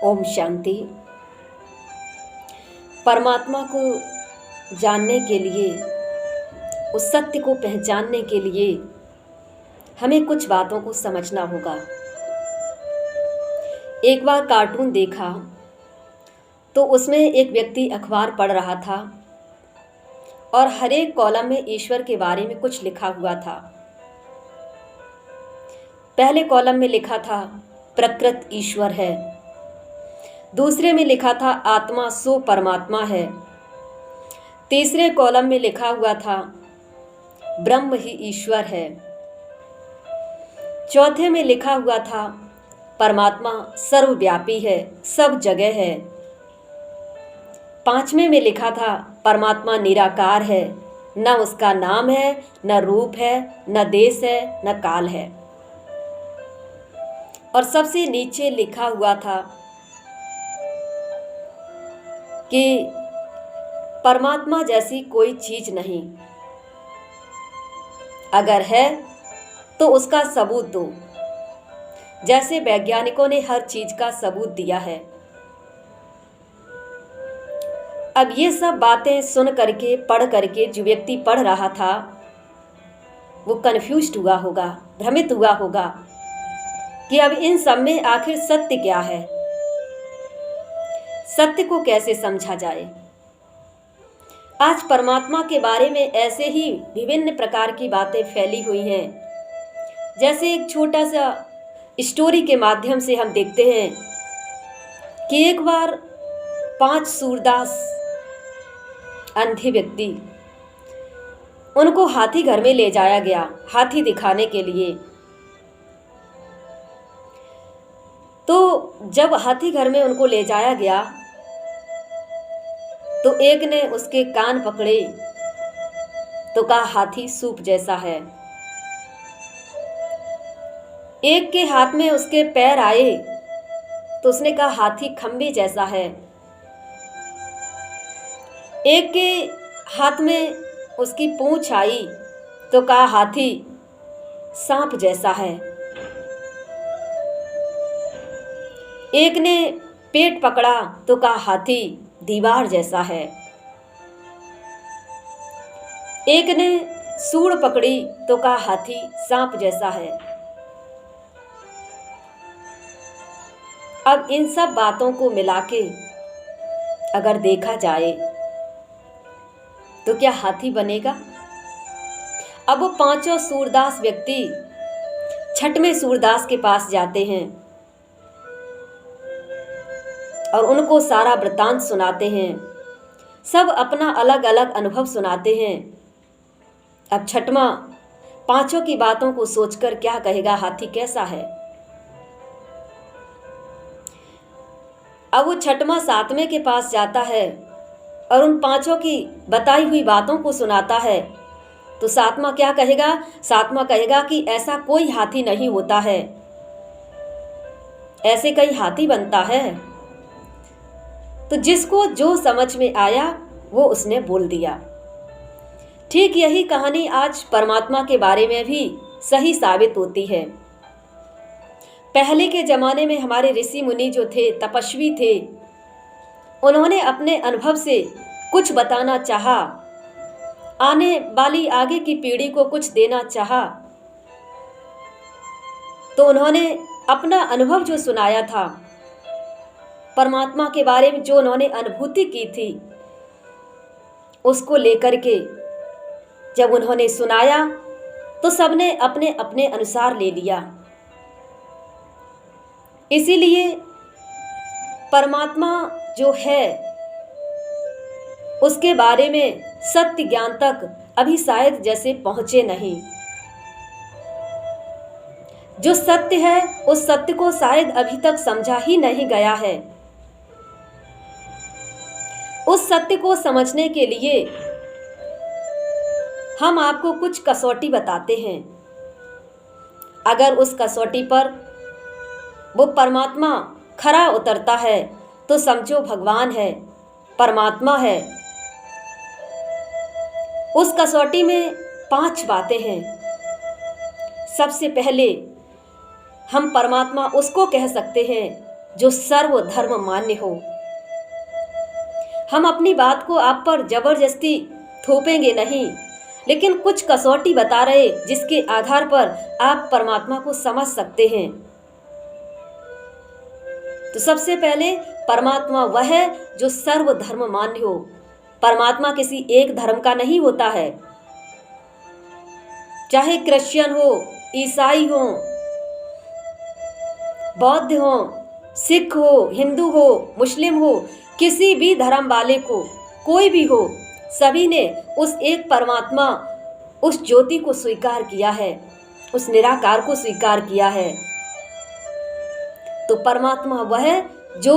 ओम शांति। परमात्मा को जानने के लिए, उस सत्य को पहचानने के लिए हमें कुछ बातों को समझना होगा। एक बार कार्टून देखा तो उसमें एक व्यक्ति अखबार पढ़ रहा था और हर एक कॉलम में ईश्वर के बारे में कुछ लिखा हुआ था। पहले कॉलम में लिखा था प्रकृत ईश्वर है, दूसरे में लिखा था आत्मा सो परमात्मा है, तीसरे कॉलम में लिखा हुआ था ब्रह्म ही ईश्वर है, चौथे में लिखा हुआ था परमात्मा सर्वव्यापी है, सब जगह है, पांचवें में लिखा था परमात्मा निराकार है, न उसका नाम है, न रूप है, न देश है, न काल है। और सबसे नीचे लिखा हुआ था कि परमात्मा जैसी कोई चीज नहीं, अगर है तो उसका सबूत दो, जैसे वैज्ञानिकों ने हर चीज का सबूत दिया है। अब ये सब बातें सुन करके, पढ़ करके जो व्यक्ति पढ़ रहा था वो कंफ्यूज्ड हुआ होगा, भ्रमित हुआ होगा कि अब इन सब में आखिर सत्य क्या है, सत्य को कैसे समझा जाए। आज परमात्मा के बारे में ऐसे ही विभिन्न प्रकार की बातें फैली हुई हैं। जैसे एक छोटा सा स्टोरी के माध्यम से हम देखते हैं कि एक बार 5 सूरदास अंधे व्यक्ति, उनको हाथी घर में ले जाया गया हाथी दिखाने के लिए। तो जब हाथी घर में उनको ले जाया गया तो एक ने उसके कान पकड़े तो कहा हाथी सूप जैसा है, एक के हाथ में उसके पैर आए तो उसने कहा हाथी खंबे जैसा है, एक के हाथ में उसकी पूंछ आई तो कहा हाथी सांप जैसा है, एक ने पेट पकड़ा तो कहा हाथी दीवार जैसा है, एक ने सूंड पकड़ी तो कहा हाथी सांप जैसा है। अब इन सब बातों को मिला के अगर देखा जाए तो क्या हाथी बनेगा? अब वो 5 सूरदास व्यक्ति 6वें सूरदास के पास जाते हैं और उनको सारा वृतांत सुनाते हैं, सब अपना अलग अलग अनुभव सुनाते हैं। अब 6वां 5 की बातों को सोचकर क्या कहेगा हाथी कैसा है। अब वो 6वां 7वें के पास जाता है और उन 5 की बताई हुई बातों को सुनाता है तो 7वां क्या कहेगा? 7वां कहेगा कि ऐसा कोई हाथी नहीं होता है, ऐसे कई हाथी बनता है। तो जिसको जो समझ में आया वो उसने बोल दिया। ठीक यही कहानी आज परमात्मा के बारे में भी सही साबित होती है। पहले के जमाने में हमारे ऋषि मुनि जो थे, तपस्वी थे, उन्होंने अपने अनुभव से कुछ बताना चाहा, आने वाली आगे की पीढ़ी को कुछ देना चाहा, तो उन्होंने अपना अनुभव जो सुनाया था, परमात्मा के बारे में जो उन्होंने अनुभूति की थी, उसको लेकर के जब उन्होंने सुनाया तो सबने अपने अपने अनुसार ले लिया। इसीलिए परमात्मा जो है उसके बारे में सत्य ज्ञान तक अभी शायद जैसे पहुंचे नहीं। जो सत्य है उस सत्य को शायद अभी तक समझा ही नहीं गया है। उस सत्य को समझने के लिए हम आपको कुछ कसौटी बताते हैं। अगर उस कसौटी पर वो परमात्मा खरा उतरता है तो समझो भगवान है, परमात्मा है। उस कसौटी में 5 बातें हैं। सबसे पहले हम परमात्मा उसको कह सकते हैं जो सर्वधर्म मान्य हो। हम अपनी बात को आप पर जबरदस्ती थोपेंगे नहीं, लेकिन कुछ कसौटी बता रहे जिसके आधार पर आप परमात्मा को समझ सकते हैं। तो सबसे पहले परमात्मा वह है जो सर्वधर्म मान्य हो। परमात्मा किसी एक धर्म का नहीं होता है, चाहे क्रिश्चियन हो, ईसाई हो, बौद्ध हो, सिख हो, हिंदू हो, मुस्लिम हो, किसी भी धर्म वाले को, कोई भी हो, सभी ने उस एक परमात्मा, उस ज्योति को स्वीकार किया है, उस निराकार को स्वीकार किया है। तो परमात्मा वह है जो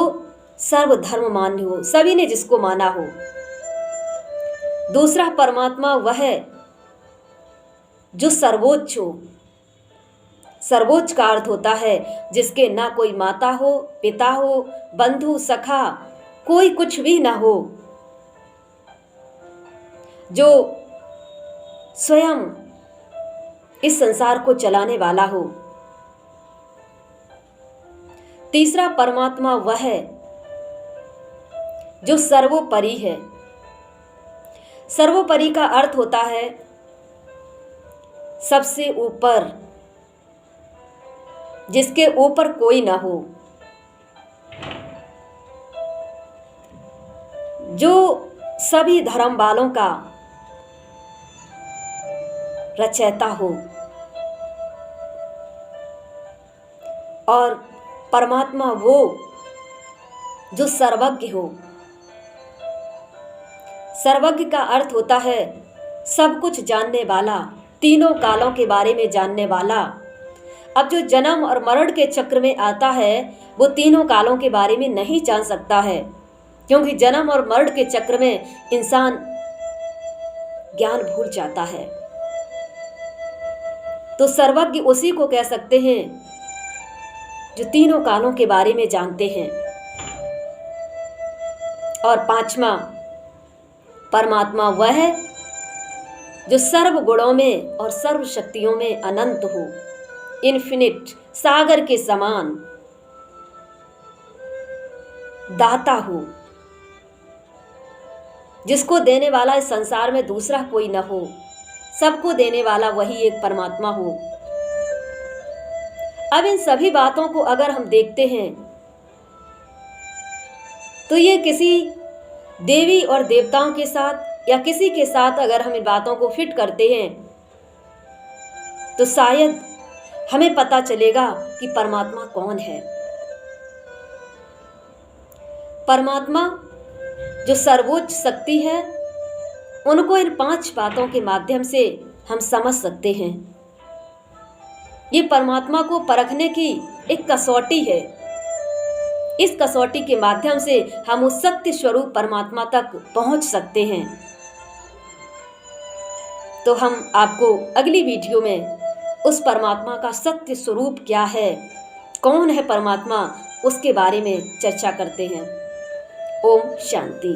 सर्वधर्म मान्य हो, सभी ने जिसको माना हो। दूसरा परमात्मा वह है जो सर्वोच्च हो। सर्वोच्च का अर्थ होता है जिसके ना कोई माता हो, पिता हो, बंधु, सखा, कोई कुछ भी ना हो, जो स्वयं इस संसार को चलाने वाला हो। तीसरा परमात्मा वह है जो सर्वोपरि है। सर्वोपरि का अर्थ होता है सबसे ऊपर, जिसके ऊपर कोई ना हो, जो सभी धर्म वालों का रचयिता हो। और परमात्मा वो जो सर्वज्ञ हो। सर्वज्ञ का अर्थ होता है सब कुछ जानने वाला, तीनों कालों के बारे में जानने वाला। अब जो जन्म और मरण के चक्र में आता है वो तीनों कालों के बारे में नहीं जान सकता है, क्योंकि जन्म और मरण के चक्र में इंसान ज्ञान भूल जाता है। तो सर्वज्ञ उसी को कह सकते हैं जो तीनों कालों के बारे में जानते हैं। और पांचवा परमात्मा वह है जो सर्व गुणों में और सर्व शक्तियों में अनंत हो, इन्फिनिट, सागर के समान दाता हो, जिसको देने वाला इस संसार में दूसरा कोई न हो, सबको देने वाला वही एक परमात्मा हो। अब इन सभी बातों को अगर हम देखते हैं तो ये किसी देवी और देवताओं के साथ या किसी के साथ अगर हम इन बातों को फिट करते हैं तो शायद हमें पता चलेगा कि परमात्मा कौन है। परमात्मा जो सर्वोच्च शक्ति है, उनको इन 5 बातों के माध्यम से हम समझ सकते हैं। ये परमात्मा को परखने की एक कसौटी है। इस कसौटी के माध्यम से हम उस सत्य स्वरूप परमात्मा तक पहुंच सकते हैं। तो हम आपको अगली वीडियो में उस परमात्मा का सत्य स्वरूप क्या है, कौन है परमात्मा, उसके बारे में चर्चा करते हैं। ओम शांति।